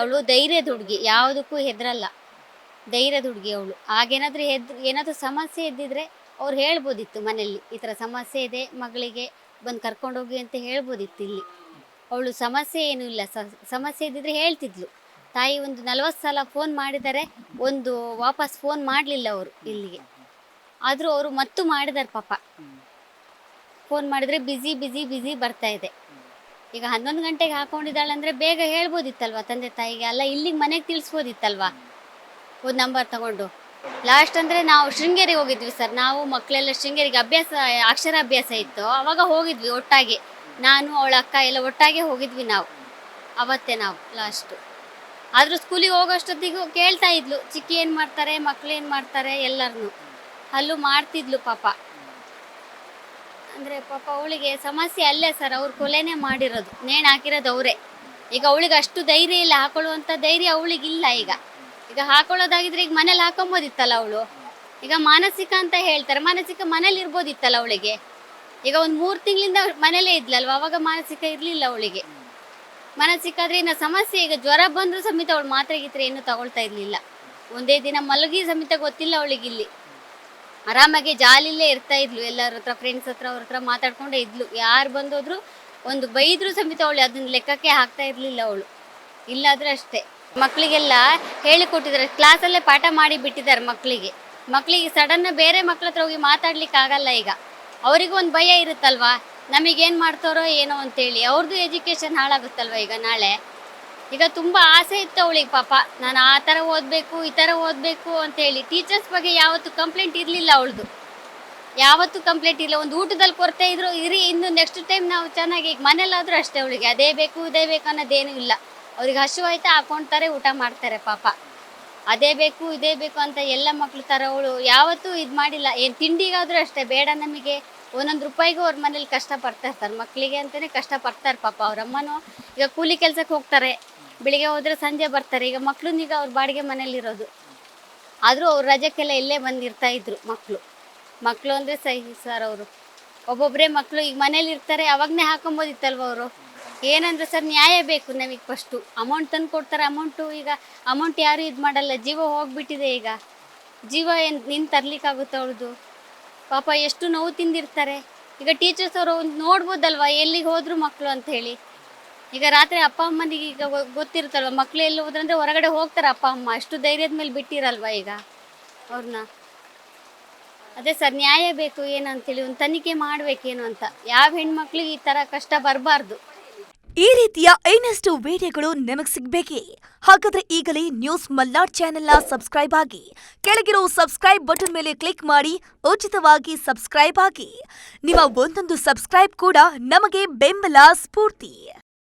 ಅವಳು ಧೈರ್ಯದ ಹುಡುಗಿ, ಯಾವುದಕ್ಕೂ ಹೆದರಲ್ಲ, ಧೈರ್ಯದ ಹುಡುಗಿ ಅವಳು. ಆಗೇನಾದರೂ ಏನಾದರೂ ಸಮಸ್ಯೆ ಇದ್ದಿದ್ರೆ ಅವ್ರು ಹೇಳ್ಬೋದಿತ್ತು ಮನೆಯಲ್ಲಿ, ಈ ಥರ ಸಮಸ್ಯೆ ಇದೆ ಮಗಳಿಗೆ ಬಂದು ಕರ್ಕೊಂಡೋಗಿ ಅಂತ ಹೇಳ್ಬೋದಿತ್ತು. ಇಲ್ಲಿ ಅವಳು ಸಮಸ್ಯೆ ಏನೂ ಇಲ್ಲ, ಸಮಸ್ಯೆ ಇದ್ದಿದ್ರೆ ಹೇಳ್ತಿದ್ಲು. ತಾಯಿ ಒಂದು 40 ಸಲ ಫೋನ್ ಮಾಡಿದ್ದಾರೆ, ಒಂದು ವಾಪಸ್ ಫೋನ್ ಮಾಡಲಿಲ್ಲ ಅವರು ಇಲ್ಲಿಗೆ. ಆದರೂ ಅವರು ಮತ್ತು ಮಾಡಿದ್ದಾರೆ ಪಾಪ. ಫೋನ್ ಮಾಡಿದರೆ ಬಿಸಿ ಬರ್ತಾ ಇದೆ. ಈಗ 11 ಗಂಟೆಗೆ ಹಾಕೊಂಡಿದ್ದಾಳೆ ಅಂದರೆ ಬೇಗ ಹೇಳ್ಬೋದಿತ್ತಲ್ವ ತಂದೆ ತಾಯಿಗೆ, ಅಲ್ಲ ಇಲ್ಲಿಗೆ ಮನೆಗೆ ತಿಳಿಸ್ಬೋದಿತ್ತಲ್ವ ಒಂದು ನಂಬರ್ ತಗೊಂಡು. ಲಾಸ್ಟ್ ಅಂದರೆ ನಾವು ಶೃಂಗೇರಿಗೆ ಹೋಗಿದ್ವಿ ಸರ್, ನಾವು ಮಕ್ಕಳೆಲ್ಲ ಶೃಂಗೇರಿಗೆ ಅಕ್ಷರಾಭ್ಯಾಸ ಇತ್ತು, ಅವಾಗ ಹೋಗಿದ್ವಿ ಒಟ್ಟಾಗಿ. ನಾನು ಅವಳ ಅಕ್ಕ ಎಲ್ಲ ಒಟ್ಟಾಗೆ ಹೋಗಿದ್ವಿ ನಾವು ಅವತ್ತೇ ನಾವು ಲಾಸ್ಟು. ಆದರೂ ಸ್ಕೂಲಿಗೆ ಹೋಗೋಷ್ಟೊತ್ತಿಗೂ ಕೇಳ್ತಾ ಇದ್ಲು, ಚಿಕ್ಕಿ ಏನು ಮಾಡ್ತಾರೆ, ಮಕ್ಳು ಏನು ಮಾಡ್ತಾರೆ ಎಲ್ಲರನ್ನೂ ಅಲ್ಲೂ ಮಾಡ್ತಿದ್ಲು ಪಾಪ. ಅಂದರೆ ಪಾಪ ಅವಳಿಗೆ ಸಮಸ್ಯೆ ಅಲ್ಲೇ ಸರ್, ಅವ್ರು ಕೊಲೆನೇ ಮಾಡಿರೋದು, ನೇಣು ಹಾಕಿರೋದು ಅವರೇ. ಈಗ ಅವಳಿಗೆ ಅಷ್ಟು ಧೈರ್ಯ ಇಲ್ಲ, ಹಾಕೊಳ್ಳುವಂಥ ಧೈರ್ಯ ಅವಳಿಗಿಲ್ಲ. ಈಗ ಹಾಕೊಳ್ಳೋದಾಗಿದ್ರೆ ಈಗ ಮನೇಲಿ ಹಾಕೊಂಬೋದಿತ್ತಲ್ಲ ಅವಳು. ಈಗ ಮಾನಸಿಕ ಅಂತ ಹೇಳ್ತಾರೆ, ಮಾನಸಿಕ ಮನೇಲಿ ಇರ್ಬೋದಿತ್ತಲ್ಲ ಅವಳಿಗೆ. ಈಗ ಒಂದು 3 ತಿಂಗಳಿಂದ ಮನೇಲೇ ಇದ್ಲಲ್ವ, ಅವಾಗ ಮಾನಸಿಕ ಇರಲಿಲ್ಲ ಅವಳಿಗೆ. ಮಾನಸಿಕ ಆದರೆ ಇನ್ನು ಸಮಸ್ಯೆ, ಈಗ ಜ್ವರ ಬಂದರೂ ಸಮೇತ ಅವಳು ಮಾತ್ರೆ ಗೀತ್ರೆ ಏನೂ ತಗೊಳ್ತಾ ಇರಲಿಲ್ಲ. ಒಂದೇ ದಿನ ಮಲಗಿ ಸಮೇತ ಗೊತ್ತಿಲ್ಲ ಅವಳಿಗೆ. ಇಲ್ಲಿ ಆರಾಮಾಗಿ ಜಾಲಿಲೇ ಇರ್ತಾ ಇದ್ಲು, ಎಲ್ಲರ ಹತ್ರ ಫ್ರೆಂಡ್ಸ್ ಹತ್ರ ಅವ್ರ ಹತ್ರ ಮಾತಾಡ್ಕೊಂಡೇ ಇದ್ಲು. ಯಾರು ಬಂದೋದ್ರು ಒಂದು ಬೈದರೂ ಸಮೇತ ಅವಳು ಅದನ್ನ ಲೆಕ್ಕಕ್ಕೆ ಹಾಕ್ತಾ ಇರಲಿಲ್ಲ ಅವಳು. ಇಲ್ಲಾದರೆ ಅಷ್ಟೇ. ಮಕ್ಕಳಿಗೆಲ್ಲ ಹೇಳಿಕೊಟ್ಟಿದ್ದಾರೆ, ಕ್ಲಾಸಲ್ಲೇ ಪಾಠ ಮಾಡಿ ಬಿಟ್ಟಿದ್ದಾರೆ ಮಕ್ಕಳಿಗೆ ಸಡನ್ನ ಬೇರೆ ಮಕ್ಳ ಹತ್ರ ಹೋಗಿ ಮಾತಾಡ್ಲಿಕ್ಕೆ ಆಗಲ್ಲ. ಈಗ ಅವರಿಗೂ ಒಂದು ಭಯ ಇರುತ್ತಲ್ವಾ, ನಮಗೇನು ಮಾಡ್ತಾರೋ ಏನೋ ಅಂತೇಳಿ, ಅವ್ರದ್ದು ಎಜುಕೇಷನ್ ಹಾಳಾಗುತ್ತಲ್ವ ಈಗ ನಾಳೆ. ಈಗ ತುಂಬ ಆಸೆ ಇತ್ತು ಅವಳಿಗೆ ಪಾಪ, ನಾನು ಆ ಥರ ಓದಬೇಕು ಈ ಥರ ಓದಬೇಕು ಅಂತೇಳಿ. ಟೀಚರ್ಸ್ ಬಗ್ಗೆ ಯಾವತ್ತೂ ಕಂಪ್ಲೇಂಟ್ ಇರಲಿಲ್ಲ ಅವಳದು, ಯಾವತ್ತೂ ಕಂಪ್ಲೇಂಟ್ ಇಲ್ಲ. ಒಂದು ಊಟದಲ್ಲಿ ಕೊರತೆ ಇದ್ರು ಇರಿ, ಇನ್ನು ನೆಕ್ಸ್ಟ್ ಟೈಮ್ ನಾವು ಚೆನ್ನಾಗಿ. ಈಗ ಮನೇಲಾದರೂ ಅಷ್ಟೇ, ಅವಳಿಗೆ ಅದೇ ಬೇಕು ಇದೇ ಬೇಕು ಅನ್ನೋದೇನೂ ಇಲ್ಲ. ಅವ್ರಿಗೆ ಹಸಿವಾಯ್ತಾ ಹಾಕೊಳ್ತಾರೆ, ಊಟ ಮಾಡ್ತಾರೆ ಪಾಪ. ಅದೇ ಬೇಕು ಇದೇ ಬೇಕು ಅಂತ ಎಲ್ಲ ಮಕ್ಳು ಥರ ಅವಳು ಯಾವತ್ತೂ ಇದು ಮಾಡಿಲ್ಲ. ಏನು ತಿಂಡಿಗಾದರೂ ಅಷ್ಟೇ, ಬೇಡ ನಮಗೆ ಒಂದೊಂದು ರೂಪಾಯಿಗೂ ಅವ್ರ ಮನೇಲಿ ಕಷ್ಟಪಡ್ತಾ ಇರ್ತಾರೆ, ಮಕ್ಕಳಿಗೆ ಅಂತಲೇ ಕಷ್ಟಪಡ್ತಾರೆ ಪಾಪ. ಅವ್ರ ಅಮ್ಮನೂ ಈಗ ಕೂಲಿ ಕೆಲಸಕ್ಕೆ ಹೋಗ್ತಾರೆ, ಬೆಳಿಗ್ಗೆ ಹೋದರೆ ಸಂಜೆ ಬರ್ತಾರೆ. ಈಗ ಮಕ್ಕಳನ್ನೀಗ ಅವ್ರ ಬಾಡಿಗೆ ಮನೇಲಿರೋದು, ಆದರೂ ಅವ್ರು ರಜಕ್ಕೆಲ್ಲ ಇಲ್ಲೇ ಬಂದಿರ್ತಾ ಇದ್ರು ಮಕ್ಕಳು ಅಂದರೆ ಸಹಿ ಸರ್. ಅವರು ಒಬ್ಬೊಬ್ಬರೇ ಮಕ್ಕಳು ಈಗ ಮನೇಲಿ ಇರ್ತಾರೆ, ಅವಾಗನೇ ಹಾಕೊಬೋದಿತ್ತಲ್ವ ಅವರು. ಏನಂದ್ರೆ ಸರ್, ನ್ಯಾಯ ಬೇಕು ನಮಗೆ. ಫಸ್ಟು ಅಮೌಂಟ್ ತಂದು ಕೊಡ್ತಾರೆ, ಈಗ ಅಮೌಂಟ್ ಯಾರು ಇದು ಮಾಡಲ್ಲ. ಜೀವ ಹೋಗ್ಬಿಟ್ಟಿದೆ, ಈಗ ಜೀವ ಏನು ನಿನ್ನ ತರ್ಲಿಕ್ಕಾಗುತ್ತೆ ಅವಳದು. ಪಾಪ ಎಷ್ಟು ನೋವು ತಿಂದಿರ್ತಾರೆ. ಈಗ ಟೀಚರ್ಸ್ ಅವರು ಒಂದು ನೋಡ್ಬೋದಲ್ವ ಎಲ್ಲಿಗೆ ಹೋದ್ರು ಮಕ್ಕಳು ಅಂತ ಹೇಳಿ. ಈಗ ರಾತ್ರಿ ಅಪ್ಪ ಅಮ್ಮನಿಗೆ ಈಗ ಗೊತ್ತಿರುತ್ತಲ್ವ, ಮಕ್ಕಳು ಎಲ್ಲಿ ಹೋದ್ರಂದ್ರೆ ಹೊರಗಡೆ ಹೋಗ್ತಾರೆ ಅಪ್ಪ ಅಮ್ಮ, ಅಷ್ಟು ಧೈರ್ಯದ ಮೇಲೆ ಬಿಟ್ಟಿರಲ್ವ ಈಗ ಅವ್ರನ್ನ. ಅದೇ ಸರ್, ನ್ಯಾಯ ಬೇಕು ಏನಂತೇಳಿ ಒಂದು ತನಿಖೆ ಮಾಡಬೇಕೇನು ಅಂತ. ಯಾವ ಹೆಣ್ಮಕ್ಳಿಗೆ ಈ ಥರ ಕಷ್ಟ ಬರಬಾರ್ದು. ಈ ರೀತಿಯ ಇನ್ನಷ್ಟು ವಿಡಿಯೋಗಳು ನಿಮಗೆ ಸಿಗಬೇಕೇ? ಹಾಗಾದ್ರೆ ಈಗಲೇ ನ್ಯೂಸ್ ಮಲ್ನಾಡ್ ಚಾನೆಲ್ನ ಸಬ್ಸ್ಕ್ರೈಬ್ ಆಗಿ, ಕೆಳಗಿರೋ ಸಬ್ಸ್ಕ್ರೈಬ್ ಬಟನ್ ಮೇಲೆ ಕ್ಲಿಕ್ ಮಾಡಿ ಉಚಿತವಾಗಿ ಸಬ್ಸ್ಕ್ರೈಬ್ ಆಗಿ. ನಿಮ್ಮ ಒಂದೊಂದು ಸಬ್ಸ್ಕ್ರೈಬ್ ಕೂಡ ನಮಗೆ ಬೆಂಬಲ, ಸ್ಫೂರ್ತಿ.